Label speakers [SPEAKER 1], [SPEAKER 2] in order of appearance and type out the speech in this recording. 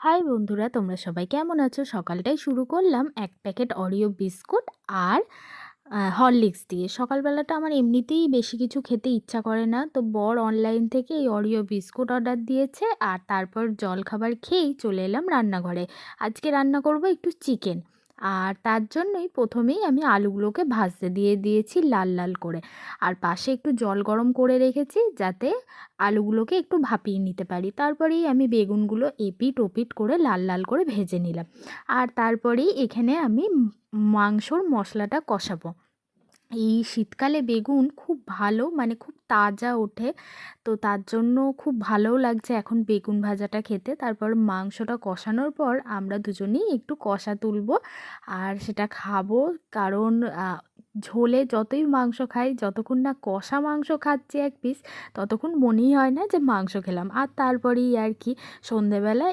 [SPEAKER 1] High বন্ধুরা, তোমরা সবাই কেমন আছো? সকালটাই শুরু করলাম এক প্যাকেট অরিও বিস্কুট আর হরলিক্স দিয়ে। সকালবেলাটা আমার এমনিতেই বেশি কিছু খেতে ইচ্ছা করে না, তো বর অনলাইন থেকে এই অরিও বিস্কুট অর্ডার দিয়েছে আর তারপর জলখাবার খেয়েই চলে এলাম রান্নাঘরে। আজকে রান্না করব একটু চিকেন, আর তার জন্যই প্রথমেই আমি আলুগুলোকে ভাজতে দিয়ে দিয়েছি লাল লাল করে, আর পাশে একটু জল গরম করে রেখেছি যাতে আলুগুলোকে একটু ভাপিয়ে নিতে পারি। তারপরেই আমি বেগুনগুলো এপিট ওপিট করে লাল লাল করে ভেজে নিলাম, আর তারপরেই এখানে আমি মাংসর মশলাটা কষাবো। এই শীতকালে বেগুন খুব ভালো, মানে খুব তাজা ওঠে, তো তার জন্য খুব ভালোও লাগছে এখন বেগুন ভাজাটা খেতে। তারপর মাংসটা কষানোর পর আমরা দুজনেই একটু কষা তুলবো আর সেটা খাবো। কারণ ঝোলে যতই মাংস খাই, যতক্ষণ না কষা মাংস খাচ্ছি এক পিস, ততক্ষণ মনেই হয় না যে মাংস খেলাম। আর তারপরেই আর কি সন্ধেবেলা